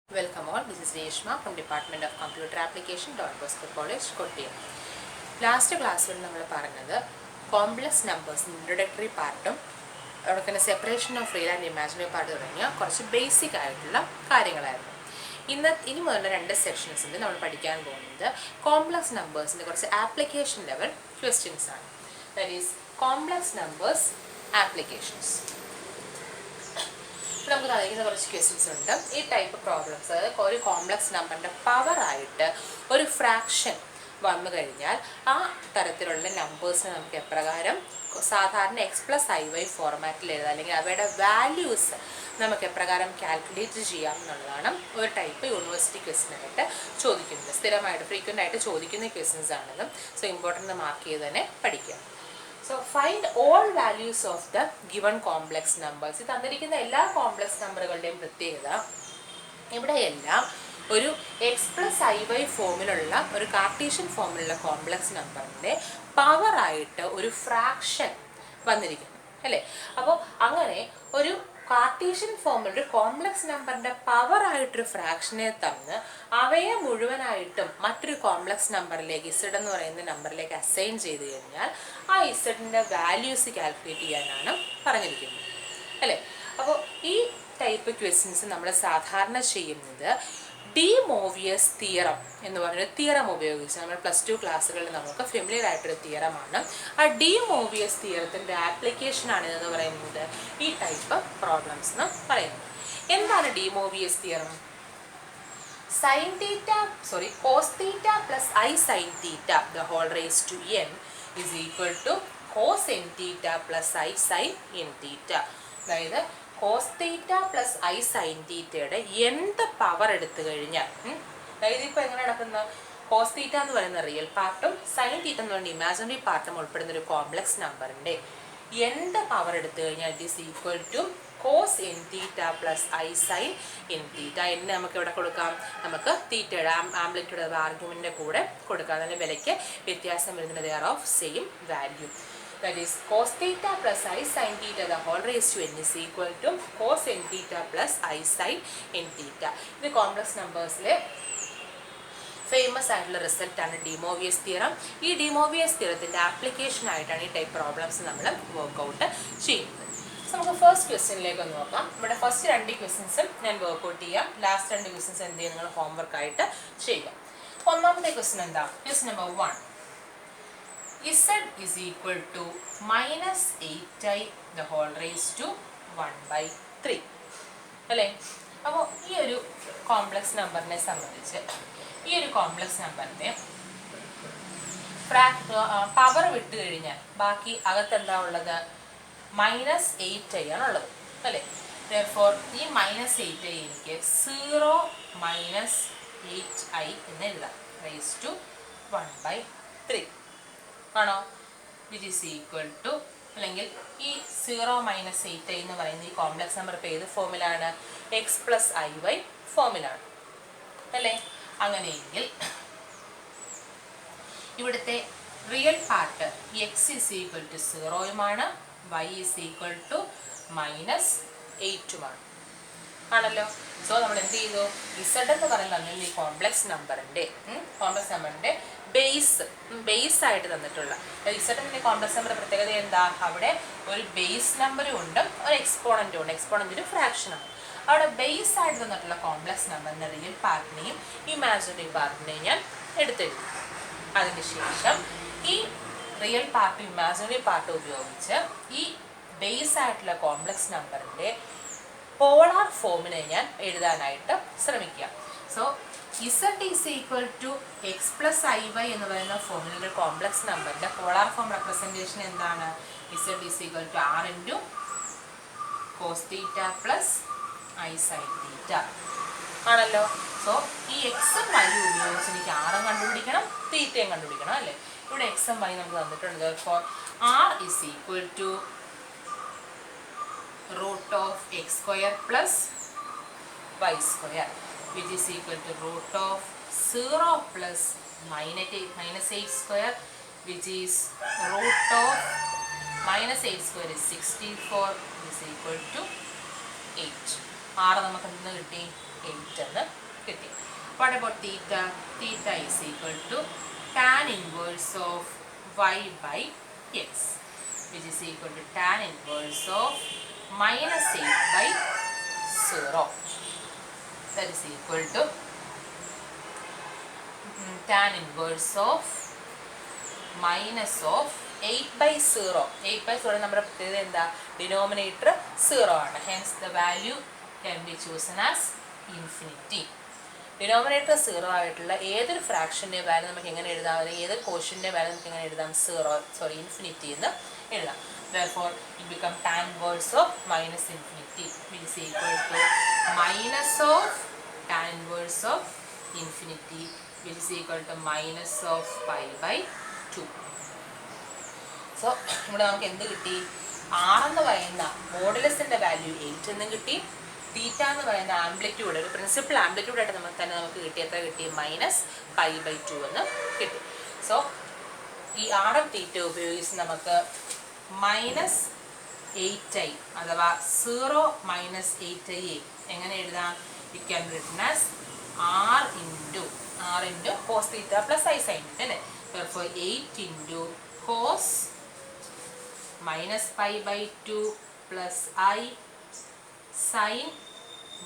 Welcome all, this is Reshma from Department of Computer Application, Don Bosco College, Kottayam. Last class we have complex numbers, introductory part, separation of real and imaginary part, basic in the sections we will complex numbers application level questions. That is complex numbers applications. We have questions. This type of problems, a complex number power or fraction numbers x plus iy format values calculate type university question frequent questions. So important mark. So find all values of the given complex numbers. This is all complex numbers. Here x plus iy formula, Cartesian formula complex number power a fraction. So, Cartesian formula complex number power a fraction away a complex number z number assign z values calculate this type of questions we De Moivre's theorem theorem plus 2 class familiar theorem De Moivre's theorem application this type of problems. What is De Moivre's theorem? Cos theta plus I sin theta the whole raised to n is equal to cos n theta plus I sin n theta. Cos theta plus I sin theta nth power cos theta is real part, sin theta is imaginary part complex number. Nth power is equal to cos n theta plus I sin n theta. Theta amplitude argument they are of same value. That is cos theta plus I sin theta the whole raised to n is equal to cos n theta plus I sin n theta. The complex numbers famous result is De Moivre's theorem. This De Moivre's theorem application type problems work out. So, the first question but first 2 questions work out last 2 questions homework question number 1. Z is equal to minus 8i the whole raised to 1 by 3. This complex number complex number power minus 8i. Therefore, this minus 8i 0 minus 8i raised to 1 by 3. Which is equal to 0 minus 8i is complex number formula x plus iy formula. Here real part x is equal to 0 y is equal to minus 8. So, we will Z is complex number base side Z is complex number base number or exponent is fraction. Our base side complex number real part name imaginary part name this real part imaginary part this base side complex number polar form so Z is equal to x plus iy formula complex number the polar form representation Z is equal to r into cos theta plus I sin theta. So this x and y r theta x and y therefore r is equal to root of x square plus y square, which is equal to root of 0 plus minus 8 square, which is root of minus 8 square is 64, is equal to 8. R 8 എന്ന് കിട്ടി. What about theta? Theta is equal to tan inverse of y by x, which is equal to tan inverse of minus 8 by 0. That is equal to tan inverse of minus of 8 by 0. 8 by 0 നമ്മുടെ പ്രത്യേകത എന്താ? Denominator 0 ആണ്. Hence the value can be chosen as infinity. Denominator 0 ആയിട്ടുള്ള ഏതൊരു ഫ്രാക്ഷൻ്റെ value നമുക്ക് എങ്ങനെ എഴുതാം? ഏതൊരു കോഷ്യൻ്റെ വാല്യൂ നമുക്ക് എങ്ങനെ എഴുതാം? ഇൻഫിനിറ്റി എന്ന് എഴുതാം. Therefore it become tan inverse of minus infinity, which is equal to minus of tan inverse of infinity, which is equal to minus of pi by 2. So ഇവിടെ നമുക്ക് എന്ത് കിട്ടി? R എന്ന് പറയുന്ന മോഡുലസിൻ്റെ വാല്യൂ 8 എന്നും കിട്ടി. തീറ്റ എന്ന് പറയുന്ന ആംപ്ലിറ്റ്യൂഡ്, ഒരു പ്രിൻസിപ്പൽ ആംപ്ലിറ്റ്യൂഡ് ആയിട്ട് നമുക്ക് കിട്ടി. എത്ര കിട്ടി? മൈനസ് പൈ ബൈ 2 എന്ന് കിട്ടി. സോ ഈ ആറും തീറ്റ ഉപയോഗിച്ച് നമുക്ക് മൈനസ് 8i അഥവാ 0 മൈനസ് 8i എങ്ങനെ എഴുതാം? It can be written as r into cos theta plus i sign theta അല്ലേ? therefore 8 into cos minus pi by 2 plus i sign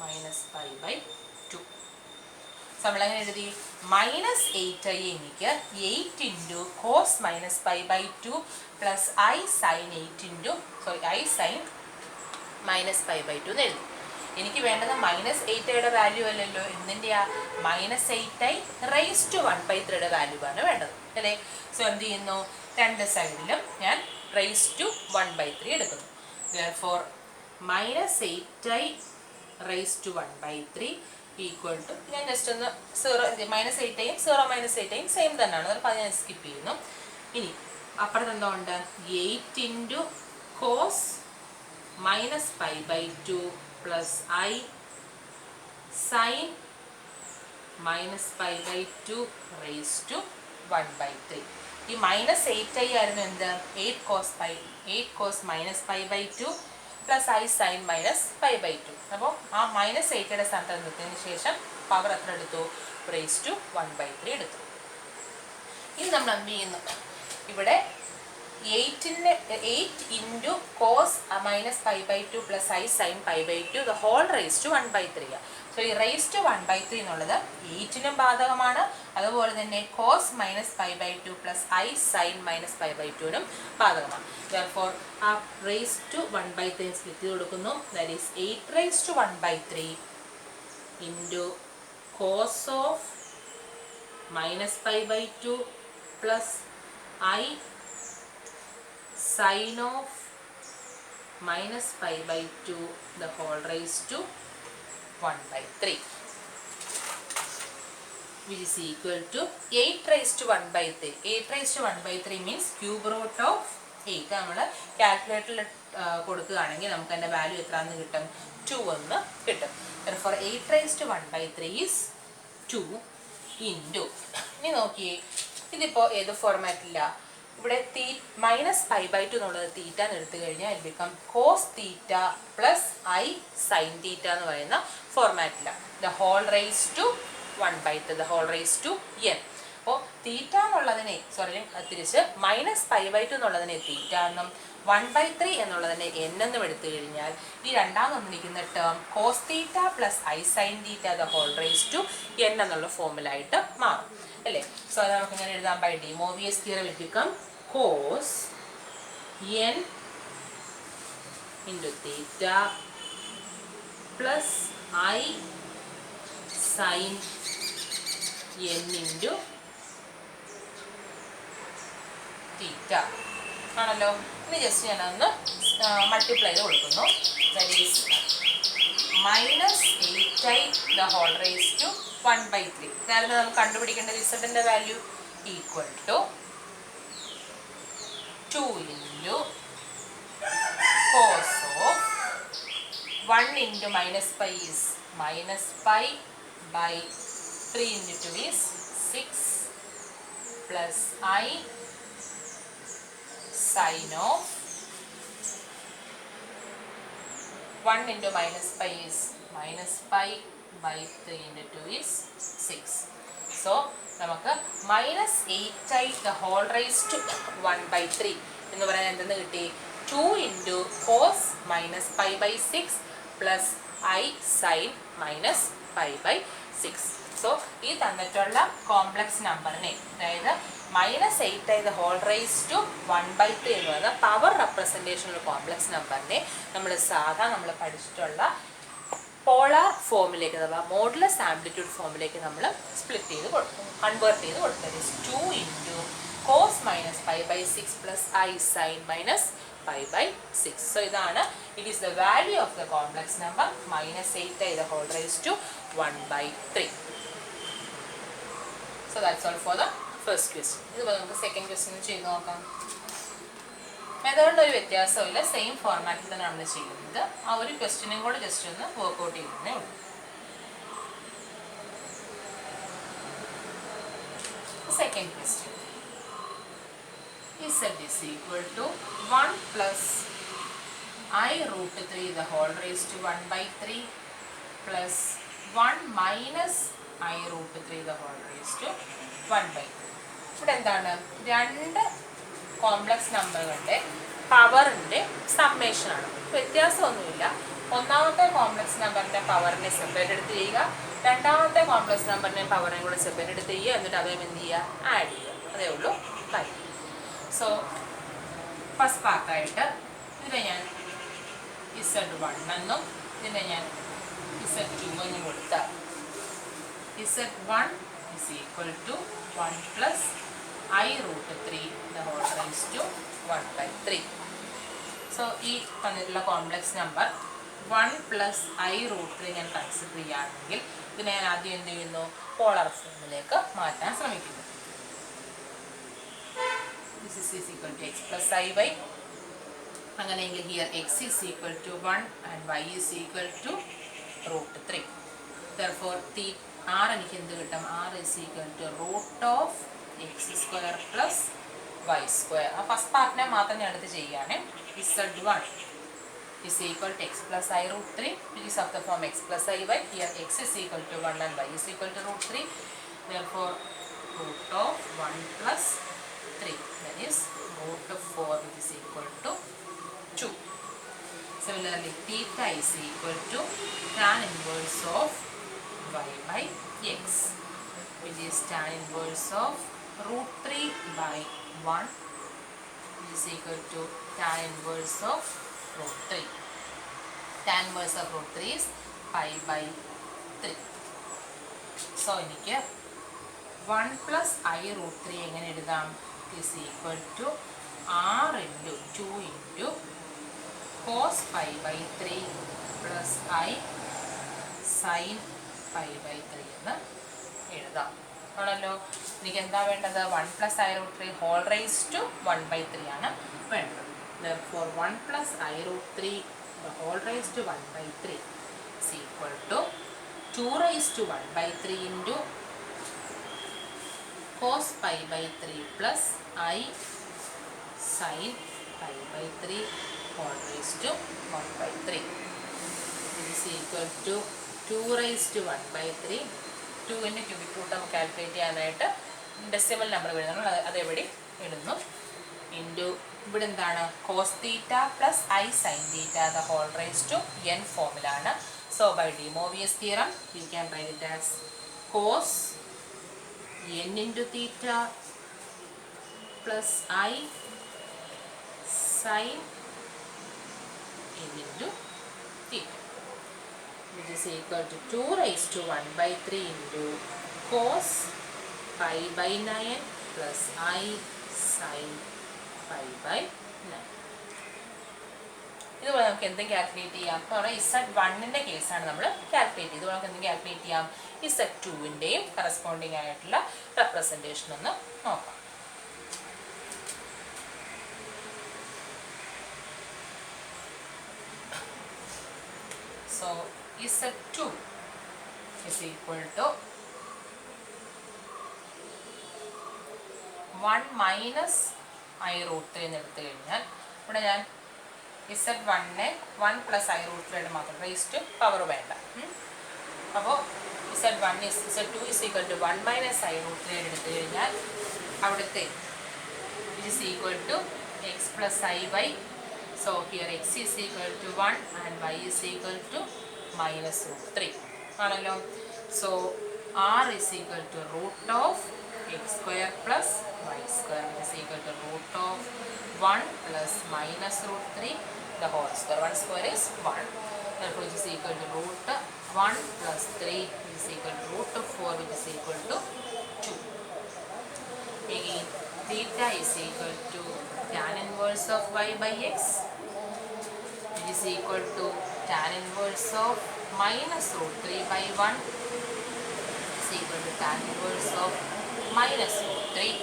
minus pi by 2. So നമ്മളെങ്ങനെ എഴുതി? മൈനസ് 8i എനിക്ക് 8 into cos minus pi by 2 plus i sign minus pi by 2 എന്ന് എഴുതി. എനിക്ക് വേണ്ടത് minus 8iയുടെ value അല്ലല്ലോ, എന്തിൻ്റെയാ? മൈനസ് 8i റൈസ് ടു 1/3യുടെ വാല്യൂ ആണ് വേണ്ടത് അല്ലേ? സോ എന്ത് ചെയ്യുന്നു? രണ്ട് സൈഡിലും ഞാൻ റൈസ് ടു 1/3 എടുക്കുന്നു. therefore minus 8i raise to 1/3 equal to, ഞാൻ ജസ്റ്റ് ഒന്ന് 0 മൈനസ് 8iയും 0 മൈനസ് 8iയും സെയിം തന്നെയാണ്, അപ്പോൾ ഞാൻ സ്കിപ്പ് ചെയ്യുന്നു. ഇനി അപ്പുറത്ത് എന്താ ഉണ്ട്? 8 into cos minus pi by 2 plus i sign minus pi by 2 raise to 1/3. ഈ മൈനസ് 8i ആയിരുന്നു എന്ത്? 8 cos minus pi by 2 plus i sign minus pi by 2. അപ്പോൾ ആ മൈനസ് 8യുടെ സ്ഥാനത്ത് നിർത്തിയതിന് ശേഷം പവർ എത്ര എടുത്തു? റൈസ് ടു 1/3 എടുത്തു. ഇനി നമ്മൾ എന്ത് ചെയ്യുന്നു? ഇവിടെ 8 into cos minus pi by 2 plus i sin pi by 2 the whole raise to 1/3. So ഈ റൈസ് ടു 1/3 എന്നുള്ളത് 8നും ബാധകമാണ്, അതുപോലെ തന്നെ cos minus pi by 2 plus i sign minus pi by 2നും ബാധകമാണ്. therefore ആ റൈസ് ടു 1/3 സ്പ്ലിറ്റ് ചെയ്ത് കൊടുക്കുന്നു. That is 8 raise to 1/3 into cos of minus pi by 2 plus i sin of minus pi by 2 the whole raise to 1/3, which is equal to 8 raised to 1/3. 8 raised to 1/3 means cube root of 8. നമ്മൾ കാൽക്കുലേറ്ററിൽ കൊടുക്കുകയാണെങ്കിൽ നമുക്ക് അതിൻ്റെ value എത്രയാണെന്ന് കിട്ടും? 2 എന്ന് കിട്ടും. therefore 8 raised to 1/3 is 2 into, ഇനി നോക്കിയേ, ഇതിപ്പോൾ ഏത് ഫോർമാറ്റില്ല? ഇവിടെ മൈനസ് പൈ ബൈ 2 എന്നുള്ളത് തീറ്റ എന്ന് എടുത്തു കഴിഞ്ഞാൽ ഇത് become cos theta plus i sign theta എന്ന് പറയുന്ന ഫോർമാറ്റിലാണ്. The whole raise to 1/3, the whole raise to n. അപ്പോൾ തീറ്റ എന്നുള്ളതിനെ തിരിച്ച് മൈനസ് പൈ ബൈ 2 എന്നുള്ളതിനെ തീറ്റ എന്നും 1/3 എന്നുള്ളതിനെ n എന്നും എടുത്തു കഴിഞ്ഞാൽ ഈ രണ്ടാമത് വന്നിരിക്കുന്ന term cos theta plus i sign theta the whole raise to n എന്നുള്ള ഫോമിലായിട്ട് മാറും അല്ലേ? സോ അത് നമുക്ക് ഇങ്ങനെ എഴുതാം. By De Moivre's theorem it become cos n into theta plus I sin n into theta ആണല്ലോ. ഇനി ജസ്റ്റ് ഞാനൊന്ന് മൾട്ടിപ്ലൈ ചെയ്ത് കൊടുക്കുന്നു. That is minus 8i the whole raise to 1/3. ഇതായിരുന്നു നമുക്ക് കണ്ടുപിടിക്കേണ്ട റിസൾട്ടിൻ്റെ value equal to 2 into cos of 1 into minus pi is minus pi by 3 into 2 is 6 plus I sin of 1 into minus pi is minus pi by 3 into 2 is 6. So നമുക്ക് -8i the whole raised to 1 by 3 എന്ന് പറയുന്നത് എന്തെന്ന് കിട്ടി? 2 into cos minus pi by 6 plus I sin minus pi by 6. So ഈ തന്നിട്ടുള്ള complex നമ്പറിനെ, അതായത് -8i the whole raised to 1 by 3 എന്ന് പറയുന്ന പവർ റെപ്രസെൻറ്റേഷനുള്ള കോംപ്ലക്സ് നമ്പറിനെ നമ്മൾ പഠിച്ചിട്ടുള്ള പോളാർ ഫോമിലേക്ക്, അഥവാ മോഡുലസ് ആംപ്ലിറ്റ്യൂഡ് ഫോമിലേക്ക് നമ്മൾ സ്പ്ലിറ്റ് ചെയ്ത് കൊടുക്കും, കൺവേർട്ട് ചെയ്ത് കൊടുക്കും. 2 into cos minus pi by 6 plus I sin minus pi by 6. So ഇതാണ്, it is the value of the complex number -8i the whole raised to 1 by 3. So that's all for the first question. ഇതുപോലെ നമുക്ക് second question ചെയ്ത് നോക്കാം. മെത്തേഡിൽ ഒരു വ്യത്യാസമില്ല, same ഫോർമാറ്റിൽ തന്നെ നമ്മൾ ചെയ്യുന്നത്. ആ ഒരു ക്വസ്റ്റ്യനും കൂടെ ജസ്റ്റ് ഒന്ന് വർക്ക്ഔട്ട് ചെയ്യുന്നേ ഉള്ളൂ. Second question, z is equal to 1 plus I root 3 the whole raised to 1 by 3 plus 1 minus I root 3 the whole raised to 1 by 3. ഇവിടെ എന്താണ്? രണ്ട് കോംപ്ലക്സ് നമ്പറുകളുടെ പവറിൻ്റെ സമ്മേഷനാണ്. വ്യത്യാസമൊന്നുമില്ല. ഒന്നാമത്തെ കോംപ്ലക്സ് നമ്പറിൻ്റെ പവറിനെ സെപ്പറേറ്റ് എടുത്ത് ചെയ്യുക, രണ്ടാമത്തെ കോംപ്ലക്സ് നമ്പറിൻ്റെ പവറിനെ കൂടെ സെപ്പറേറ്റ് എടുത്ത് ചെയ്യുക, എന്നിട്ട് അവയെ എന്ത് ചെയ്യുക? ആഡ് ചെയ്യുക. അതേ ഉള്ളൂ കാര്യം. സോ ഫസ്റ്റ് പാർട്ടായിട്ട് ഇതിനെ ഞാൻ Z1 എന്നും ഇതിനെ ഞാൻ Z2 എന്നും കൊടുത്താൽ Z1 is equal to 1 plus I root 3 the whole raised to 1 by 3. So ഈ തന്നിട്ടുള്ള complex number 1 plus I root 3 ഞാൻ കൺസിഡർ ചെയ്യുകയാണെങ്കിൽ ഇതിനെ ഞാൻ ആദ്യം എന്ത് ചെയ്യുന്നു? പോളാർ ഫോമിലേക്ക് മാറ്റാൻ ശ്രമിക്കുന്നു. This is equal to x plus iy. അങ്ങനെയെങ്കിൽ here x is equal to 1 and y is equal to root 3. Therefore r എനിക്ക് എന്ത് കിട്ടും? r is equal to root of x square plus y square. ആ first പാർട്ടിനെ മാത്രം ഞാൻ എടുത്ത് ചെയ്യുകയാണ്. z1 is equal to x plus I root 3, which is of the form x plus iy. Here x is equal to 1 and y is equal to root 3. Therefore root of 1 plus 3, that is root of 4, which is equal to 2. Similarly, theta is equal to tan inverse of y by x, which is tan inverse of root 3 by 1, which is equal to tan inverse of root 3. Tan inverse of root 3 is pi by 3. So എനിക്ക് 1 plus I root 3 എങ്ങനെ എഴുതാം? is equal to r into 2 into cos pi by 3 plus I sin pi by 3 എന്ന് എഴുതാം. ആണല്ലോ. എനിക്ക് എന്താ വേണ്ടത്? 1 plus I root 3 whole raised to 1 by 3 ആണ് വേണ്ടത്. Therefore 1 plus I root 3 the whole raised to 1 by 3 is equal to 2 raised to 1 by 3 into cos pi by 3 plus I sin pi by 3 whole raised to 1 by 3. This is equal to 2 raised to 1 by 3. 2ൻ്റെ cubic root നമുക്ക് calculate ചെയ്യാനായിട്ട് decimal number വരുന്നു, അതെവിടെ ഇടുന്നു. Into ഇവിടെ എന്താണ്? Cos theta plus I sin theta the whole raise to n ഫോമിലാണ്. So by De Moivre's theorem you can write it as cos n into theta plus I sin n into theta, which is equal to 2 raised to 1 by 3 into cos pi by 9 plus I sin pi by 9. ഇതുപോലെ നമുക്ക് എന്തും calculate ചെയ്യാം. അപ്പോൾ അവിടെ Z1ൻ്റെ കേസാണ് നമ്മൾ calculate ചെയ്ത്. നമുക്ക് എന്തും കാൽക്കുലേറ്റ് ചെയ്യാം? Z2ൻ്റെയും കറസ്പോണ്ടിങ് ആയിട്ടുള്ള റെപ്രസെൻറ്റേഷൻ ഒന്ന് നോക്കാം. So Z2 is equal to 1 minus I root 3 എന്ന് എടുത്തു കഴിഞ്ഞാൽ ഇവിടെ ഞാൻ Z1നെ 1 plus I root 3 മാത്രം റേസ് ടു പവർ വേണ്ട. അപ്പോൾ Z2 is equal to 1 minus I root 3 എടുത്തു കഴിഞ്ഞാൽ അവിടുത്തെ it is equal to x plus iy. So here x is equal to 1 and y is equal to minus root 3 ആണല്ലോ. So r is equal to root of x square plus y square, which is equal to root of 1 plus minus root 3 the whole square. 1 square is 1, therefore it is equal to root 1 plus 3 which is equal to root of 4 which is equal to 2. Again theta is equal to tan inverse of y by x, which is equal to tan inverse of minus root 3 by 1 is equal to tan inverse of minus root 3.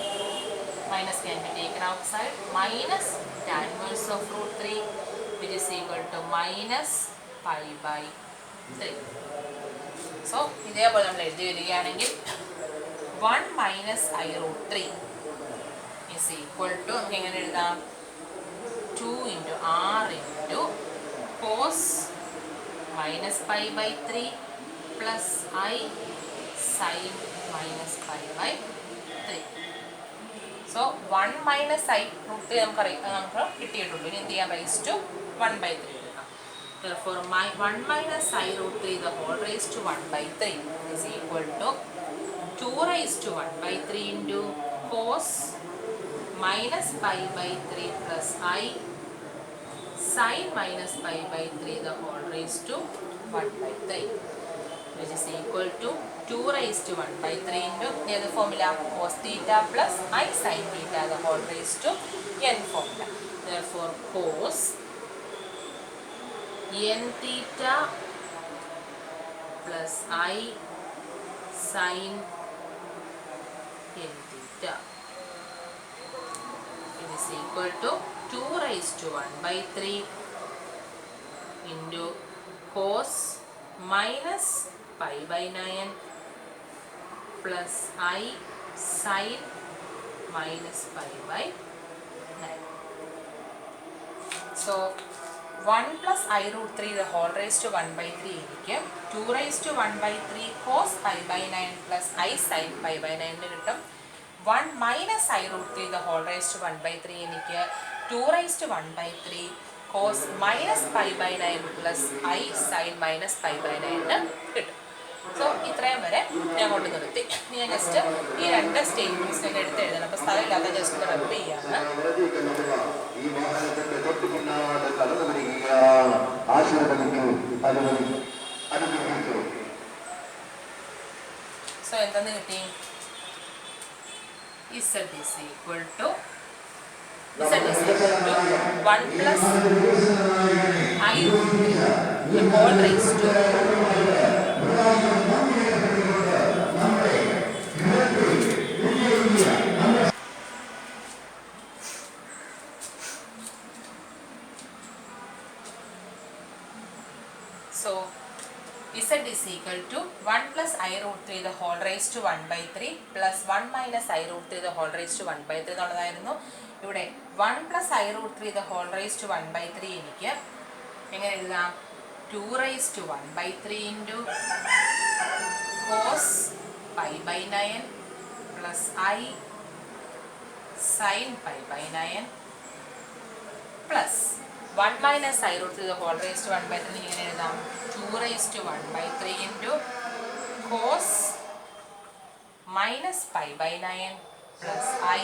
Minus can be taken outside. Minus tan inverse of root 3 which is equal to minus pi by 3. So ഇതേപോലെ നമ്മൾ എഴുതി വരികയാണെങ്കിൽ 1 minus I root 3 is equal to നമുക്ക് എങ്ങനെ എഴുതാം 2 into r into cos minus pi by 3 plus I sin minus pi by 3. So 1 minus I root 3 നമുക്ക് കിട്ടിയിട്ടുള്ളൂ. ഇനി എന്ത് ചെയ്യാം, raised to 1 by 3 എടുക്കാം. Therefore 1 minus I root 3 the whole raised to 1 by 3 is equal to 2 raised to 1 by 3 into cos minus pi by 3 plus I sin minus pi by 3 the whole raised to 1 by 3 which is equal to 2 raised to 1 by 3 into the formula cos theta plus I sin theta the whole raised to n formula. Therefore cos n theta plus I sin n theta it is equal to 2 raised to 1 by 3 into cos minus pi by 9 plus I sin minus pi by 9. So 1 plus I root 3 the whole raised to 1 by 3 എനിക്ക് 2 raised to 1 by 3 cos pi by 9 plus I sin pi by 9 കിട്ടും. 1 minus I root 3 the whole raised to 1 by 3 എനിക്ക് 2 raised to 1 by 3 cos minus pi by 9 plus I sin minus pi by 9 കിട്ടും. So ഇത്രയും വരെ ഞാൻ കൊണ്ട് നിർത്തി. ഞാൻ just ഈ രണ്ട് സ്റ്റേറ്റ്മെൻറ്റ്സിനൊക്കെ എടുത്ത് എഴുതണം. അപ്പോൾ സ്ഥലമില്ലാത്ത ജസ്റ്റ് റബ്ബ് ചെയ്യാണ്. സോ എന്തെന്ന് കിട്ടി? Z is equal to 1 plus I root 3 the whole raised to so Z is equal to 1 plus I root 3 the whole raised to 1 by 3 plus 1 minus I root 3 the whole raised to 1 by 3 എന്നുള്ളതായിരുന്നു. ഇവിടെ 1 plus I root 3 the whole raised to 1 by 3 എനിക്ക് എങ്ങനെ എഴുതാം? 2 raised to 1 by 3 into cos pi by 9 plus I sin pi by 9 plus 1 minus I root 3 the whole raised to 1 by 3 എങ്ങനെ എഴുതാം? 2 raised to 1 by 3 into cos minus pi by 9 plus I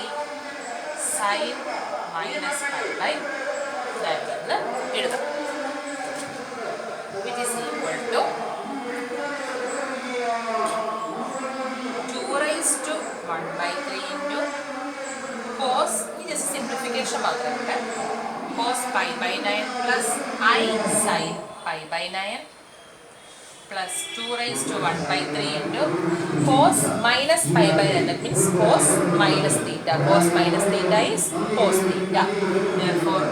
sin minus pi by 9 എന്ന് എഴുതാം. Which is equal to 2 raised to 1 by 3 into cos, ഇത് just simplification മാത്രമേ, cos pi by 9 plus I sin pi by 9 plus 2 raised to 1 by 3 into cos minus pi by 9, that means cos minus theta. Cos minus theta is cos theta. Therefore,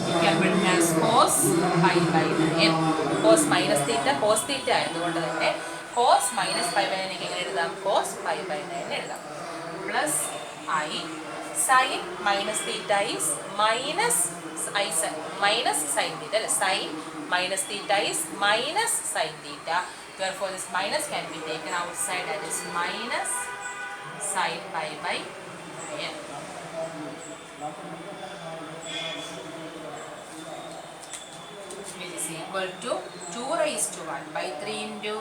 you can write as cos pi by 9. Cos minus theta, cos theta ആയതുകൊണ്ട് തന്നെ cos minus pi by 9 എങ്ങനെ എഴുതാം? cos pi by 9 എഴുതാം. Plus I sin minus theta is minus I sin minus sin theta, sin minus theta is minus sin theta. Therefore, this minus can be taken outside, that is minus sin pi by 9, which is equal to 2 raised to 1 by 3 into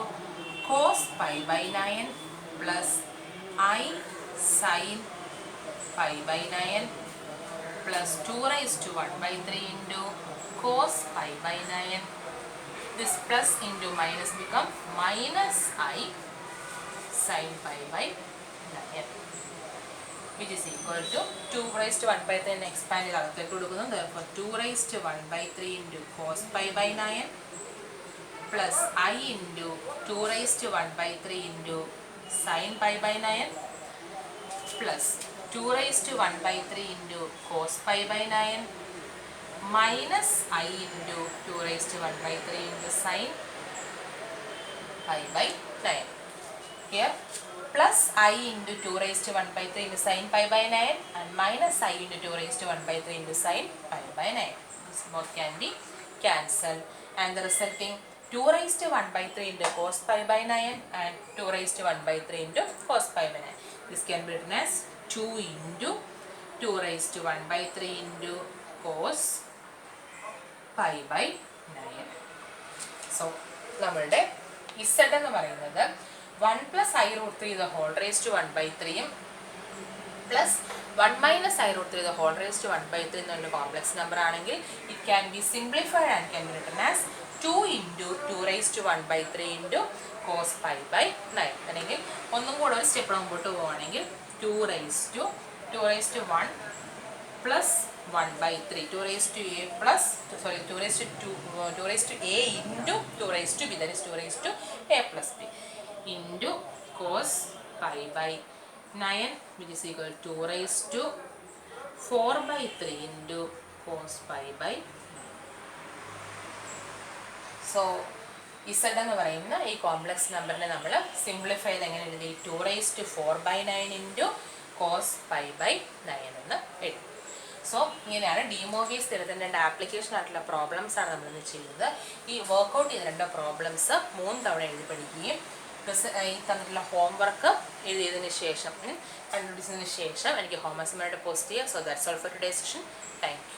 cos pi by 9 plus I sin pi by 9 plus 2 raised to 1 by 3 into cos pi by 9. This plus into minus become minus I sin pi by 9, which is equal to 2 raised to 1 by 3 expand it. Therefore, 2 raised to 1 by 3 into cos pi by 9 plus I into 2 raised to 1 by 3 into sin pi by 9 plus 2 raised to 1 by 3 into cos pi by 9 minus I into 2 raised to 1 by 3 into sin pi by 9. Here plus I into 2 raised to 1 by 3 into sin pi by 9 and minus I into 2 raised to 1 by 3 into sin pi by 9. This both can be cancelled and the resulting 2 raised to 1 by 3 into cos pi by 9 and 2 raised to 1 by 3 into cos pi by 9. This can be written as 2 into 2 raised to 1 by 3 into cos pi by 9. So, നമ്മളുടെ Z എന്ന് പറയുന്നത് 1 plus I root 3 the whole raised to 1 by 3 plus 1 minus I root 3 the whole raised to 1 by 3 എന്നുള്ള complex number ആണെങ്കിൽ it can be simplified and can be written as 2 into 2 raised to 1 by 3 into cos pi by 9. അല്ലെങ്കിൽ ഒന്നും കൂടെ ഒരു step മുമ്പോട്ട് പോവുകയാണെങ്കിൽ 2 raised to 1 plus 1 by 3, 2 raised to a plus, sorry, 2 raised to 2 raised to a into 2 raised to b, that is 2 raised to a plus b into cos pi by 9, which is equal to 2 raised to 4 by 3 into cos pi by 9. So, Z എന്ന് പറയുന്ന ഈ complex നമ്പറിനെ നമ്മൾ simplify ചെയ്ത് എങ്ങനെ എഴുതി 2 raised to 4 by 9 into cos pi by 9 എന്ന് എഴുതി. സോ ഇങ്ങനെയാണ് ഡിമോർഗൻസ് തിയറത്തിൻ്റെ രണ്ട് ആപ്ലിക്കേഷൻ ആയിട്ടുള്ള പ്രോബ്ലംസ് ആണ് നമ്മളിന്ന് ചെയ്യുന്നത്. ഈ വർക്കൗട്ട് ചെയ്ത രണ്ട് പ്രോബ്ലംസ് 3 തവണ എഴുതി പഠിക്കുകയും ഈ തന്നിട്ടുള്ള ഹോംവർക്ക് എഴുതിയതിന് ശേഷം കണ്ടുപിടിച്ചതിന് ശേഷം എനിക്ക് ഹോം അസൈൻമെൻറ്റ് പോസ്റ്റ് ചെയ്യുക. So that's all for today session. Thank you.